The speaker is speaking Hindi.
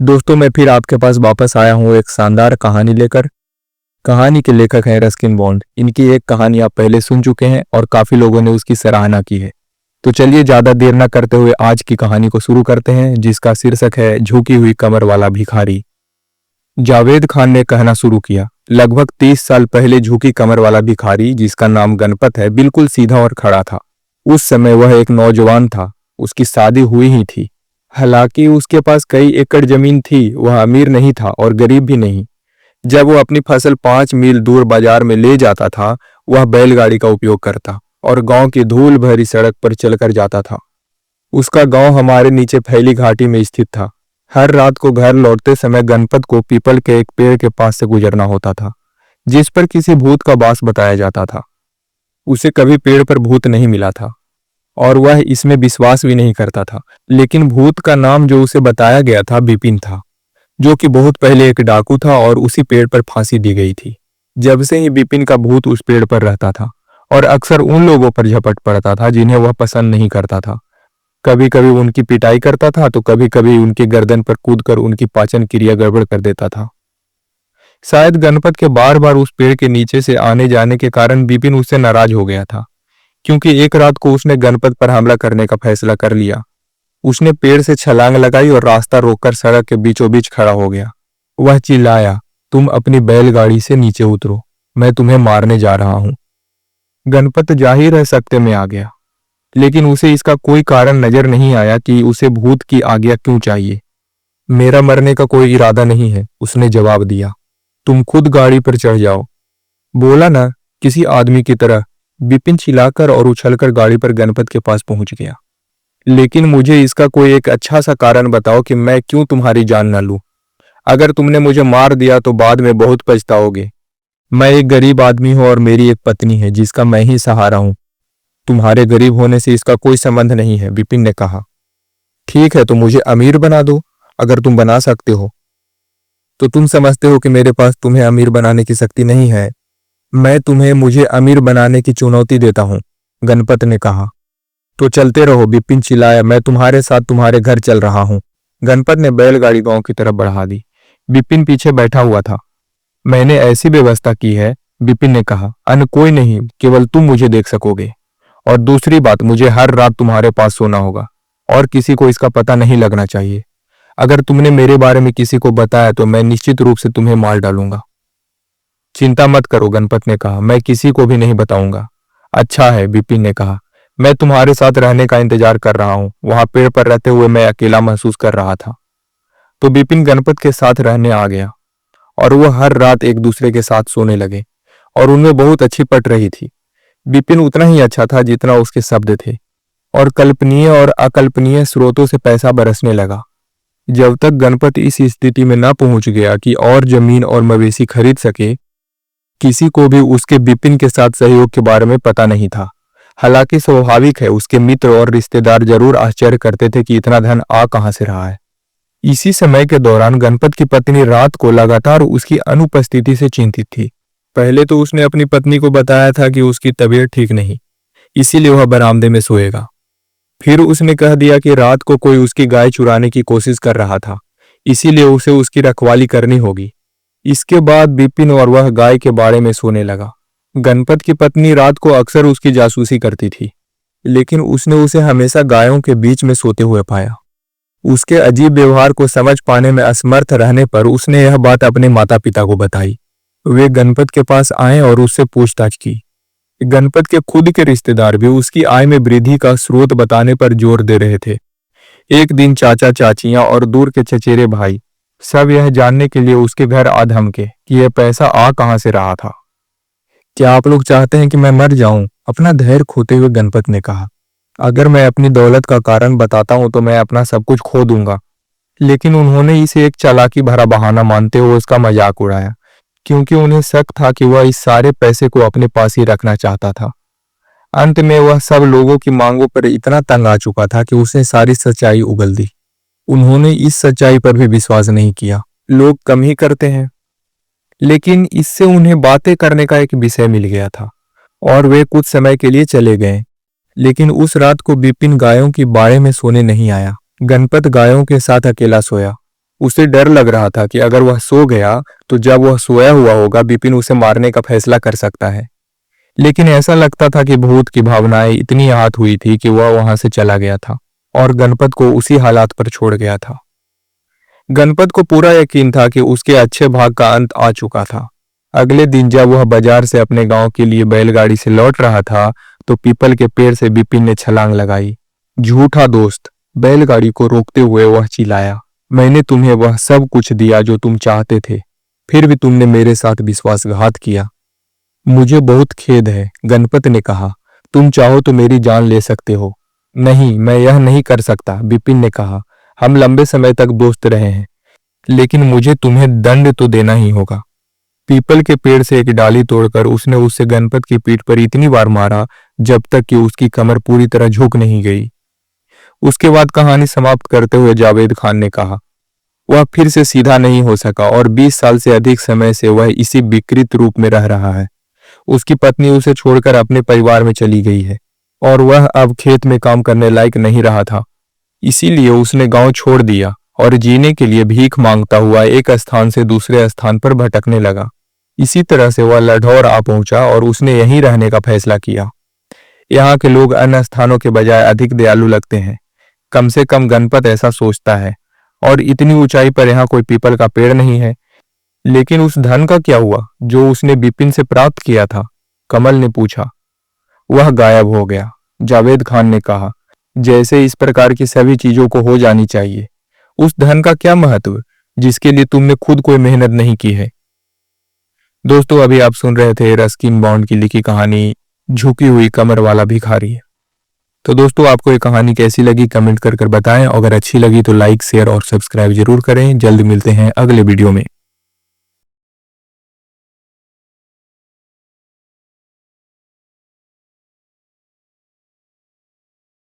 दोस्तों, मैं फिर आपके पास वापस आया हूँ एक शानदार कहानी लेकर। कहानी के लेखक हैं रस्किन बॉन्ड। इनकी एक कहानी आप पहले सुन चुके हैं और काफी लोगों ने उसकी सराहना की है। तो चलिए ज्यादा देर न करते हुए आज की कहानी को शुरू करते हैं, जिसका शीर्षक है झुकी हुई कमर वाला भिखारी। जावेद खान ने कहना शुरू किया। लगभग 30 साल पहले झुकी कमर वाला भिखारी, जिसका नाम गणपत है, बिल्कुल सीधा और खड़ा था। उस समय वह एक नौजवान था। उसकी शादी हुई ही थी। हालांकि उसके पास कई एकड़ जमीन थी। वह अमीर नहीं था और गरीब भी नहीं। जब वो अपनी फसल 5 मील दूर बाजार में ले जाता था, वह बैलगाड़ी का उपयोग करता और गांव की धूल भरी सड़क पर चलकर जाता था। उसका गांव हमारे नीचे फैली घाटी में स्थित था। हर रात को घर लौटते समय गणपत को पीपल के एक पेड़ के पास से गुजरना होता था, जिस पर किसी भूत का वास बताया जाता था। उसे कभी पेड़ पर भूत नहीं मिला था और वह इसमें विश्वास भी नहीं करता था। लेकिन भूत का नाम जो उसे बताया गया था बिपिन था, जो कि बहुत पहले एक डाकू था और उसी पेड़ पर फांसी दी गई थी। जब से ही बिपिन का भूत उस पेड़ पर रहता था और अक्सर उन लोगों पर झपट पड़ता था जिन्हें वह पसंद नहीं करता था। कभी कभी उनकी पिटाई करता था तो कभी कभी उनके गर्दन पर कूदकर उनकी पाचन क्रिया गड़बड़ कर देता था। शायद गणपत के बार बार उस पेड़ के नीचे से आने जाने के कारण बिपिन उससे नाराज हो गया था, क्योंकि एक रात को उसने गणपत पर हमला करने का फैसला कर लिया। उसने पेड़ से छलांग लगाई और रास्ता रोककर सड़क के बीचों बीच खड़ा हो गया। वह चिल्लाया, तुम अपनी बैलगाड़ी से नीचे उतरो, मैं तुम्हें मारने जा रहा हूं। गणपत जाहिर है सख्ते में आ गया, लेकिन उसे इसका कोई कारण नजर नहीं आया कि उसे भूत की आज्ञा क्यों चाहिए। मेरा मरने का कोई इरादा नहीं है, उसने जवाब दिया। तुम खुद गाड़ी पर चढ़ जाओ, बोला ना, किसी आदमी की तरह। बिपिन चिल्लाकर और उछलकर गाड़ी पर गणपत के पास पहुंच गया। लेकिन मुझे इसका कोई एक अच्छा सा कारण बताओ कि मैं क्यों तुम्हारी जान न लूं। अगर तुमने मुझे मार दिया तो बाद में बहुत पछताओगे। मैं एक गरीब आदमी हूं और मेरी एक पत्नी है जिसका मैं ही सहारा हूं। तुम्हारे गरीब होने से इसका कोई संबंध नहीं है, बिपिन ने कहा। ठीक है, तो मुझे अमीर बना दो, अगर तुम बना सकते हो। तो तुम समझते हो कि मेरे पास तुम्हें अमीर बनाने की शक्ति नहीं है। मैं तुम्हें मुझे अमीर बनाने की चुनौती देता हूं, गणपत ने कहा। तो चलते रहो, बिपिन चिल्लाया। मैं तुम्हारे साथ तुम्हारे घर चल रहा हूं। गणपत ने बैलगाड़ी गांव की तरफ बढ़ा दी। बिपिन पीछे बैठा हुआ था। मैंने ऐसी व्यवस्था की है, बिपिन ने कहा। अन्य कोई नहीं, केवल तुम मुझे देख सकोगे। और दूसरी बात, मुझे हर रात तुम्हारे पास सोना होगा और किसी को इसका पता नहीं लगना चाहिए। अगर तुमने मेरे बारे में किसी को बताया तो मैं निश्चित रूप से तुम्हें मार डालूंगा। चिंता मत करो, गणपत ने कहा, मैं किसी को भी नहीं बताऊंगा। अच्छा है, बिपिन ने कहा, मैं तुम्हारे साथ रहने का इंतजार कर रहा हूं। वहां पेड़ पर रहते हुए मैं अकेला महसूस कर रहा था। तो बिपिन गणपत के साथ रहने आ गया और वह हर रात एक दूसरे के साथ सोने लगे और उनमें बहुत अच्छी पट रही थी। बिपिन उतना ही अच्छा था जितना उसके शब्द थे और कल्पनीय और अकल्पनीय स्रोतों से पैसा बरसने लगा। जब तक गणपत इस स्थिति में न पहुंच गया कि और जमीन और मवेशी खरीद सके, किसी को भी उसके बिपिन के साथ सहयोग के बारे में पता नहीं था। हालांकि स्वाभाविक है, उसके मित्र और रिश्तेदार जरूर आश्चर्य करते थे कि इतना धन आ कहां से रहा है। इसी समय के दौरान गणपत की पत्नी रात को लगातार उसकी अनुपस्थिति से चिंतित थी। पहले तो उसने अपनी पत्नी को बताया था कि उसकी तबीयत ठीक नहीं, इसीलिए वह बरामदे में सोएगा। फिर उसने कह दिया कि रात को कोई उसकी गाय चुराने की कोशिश कर रहा था, इसीलिए उसे उसकी रखवाली करनी होगी। इसके बाद बिपिन और वह गाय के बाड़े में सोने लगा। गणपत की पत्नी रात को अक्सर उसकी जासूसी करती थी, लेकिन उसने उसे हमेशा गायों के बीच में सोते हुए पाया। उसके अजीब व्यवहार को समझ पाने में असमर्थ रहने पर उसने यह बात अपने माता पिता को बताई। वे गणपत के पास आए और उससे पूछताछ की। गणपत के खुद के रिश्तेदार भी उसकी आय में वृद्धि का स्रोत बताने पर जोर दे रहे थे। एक दिन चाचा चाचियां और दूर के चचेरे भाई सब यह जानने के लिए उसके घर आ धमके कि यह पैसा आ कहां से रहा था। क्या आप लोग चाहते हैं कि मैं मर जाऊं? अपना धैर्य खोते हुए गणपत ने कहा। अगर मैं अपनी दौलत का कारण बताता हूं तो मैं अपना सब कुछ खो दूंगा। लेकिन उन्होंने इसे एक चालाकी भरा बहाना मानते हुए उसका मजाक उड़ाया, क्योंकि उन्हें शक था कि वह इस सारे पैसे को अपने पास ही रखना चाहता था। अंत में वह सब लोगों की मांगों पर इतना तंग आ चुका था कि उसने सारी सच्चाई उगल दी। उन्होंने इस सच्चाई पर भी विश्वास नहीं किया। लोग कम ही करते हैं, लेकिन इससे उन्हें बातें करने का एक विषय मिल गया था और वे कुछ समय के लिए चले गए। लेकिन उस रात को बिपिन गायों की बाड़े में सोने नहीं आया। गणपत गायों के साथ अकेला सोया। उसे डर लग रहा था कि अगर वह सो गया तो जब वह सोया हुआ होगा विपिन उसे मारने का फैसला कर सकता है। लेकिन ऐसा लगता था कि भूत की भावनाएं इतनी आहत हुई थी कि वह वहां से चला गया था और गणपत को उसी हालात पर छोड़ गया था। गणपत को पूरा यकीन था कि उसके अच्छे भाग का अंत आ चुका था। अगले दिन जब वह बाजार से अपने गांव के लिए बैलगाड़ी से लौट रहा था तो पीपल के पेड़ से विपिन ने छलांग लगाई। झूठा दोस्त, बैलगाड़ी को रोकते हुए वह चिल्लाया। मैंने तुम्हें वह सब कुछ दिया जो तुम चाहते थे, फिर भी तुमने मेरे साथ विश्वासघात किया। मुझे बहुत खेद है, गणपत ने कहा। तुम चाहो तो मेरी जान ले सकते हो। नहीं, मैं यह नहीं कर सकता, विपिन ने कहा। हम लंबे समय तक दोस्त रहे हैं, लेकिन मुझे तुम्हें दंड तो देना ही होगा। पीपल के पेड़ से एक डाली तोड़कर उसने उससे गणपत की पीठ पर इतनी बार मारा जब तक कि उसकी कमर पूरी तरह झुक नहीं गई। उसके बाद कहानी समाप्त करते हुए जावेद खान ने कहा, वह फिर से सीधा नहीं हो सका और 20 साल से अधिक समय से वह इसी विकृत रूप में रह रहा है। उसकी पत्नी उसे छोड़कर अपने परिवार में चली गई है और वह अब खेत में काम करने लायक नहीं रहा था। इसीलिए उसने गांव छोड़ दिया और जीने के लिए भीख मांगता हुआ एक स्थान से दूसरे स्थान पर भटकने लगा। इसी तरह से वह लाहौर आ पहुंचा और उसने यहीं रहने का फैसला किया। यहाँ के लोग अन्य स्थानों के बजाय अधिक दयालु लगते हैं, कम से कम गणपत ऐसा सोचता है। और इतनी ऊंचाई पर यहाँ कोई पीपल का पेड़ नहीं है। लेकिन उस धन का क्या हुआ जो उसने विपिन से प्राप्त किया था? कमल ने पूछा। वह गायब हो गया, जावेद खान ने कहा। जैसे इस प्रकार की सभी चीजों को हो जानी चाहिए। उस धन का क्या महत्व जिसके लिए तुमने खुद कोई मेहनत नहीं की है? दोस्तों, अभी आप सुन रहे थे रस्किन बॉन्ड की लिखी कहानी झुकी हुई कमर वाला भिखारी। तो दोस्तों, आपको ये कहानी कैसी लगी कमेंट कर बताएं। अगर अच्छी लगी तो लाइक, शेयर और सब्सक्राइब जरूर करें। जल्द मिलते हैं अगले वीडियो में।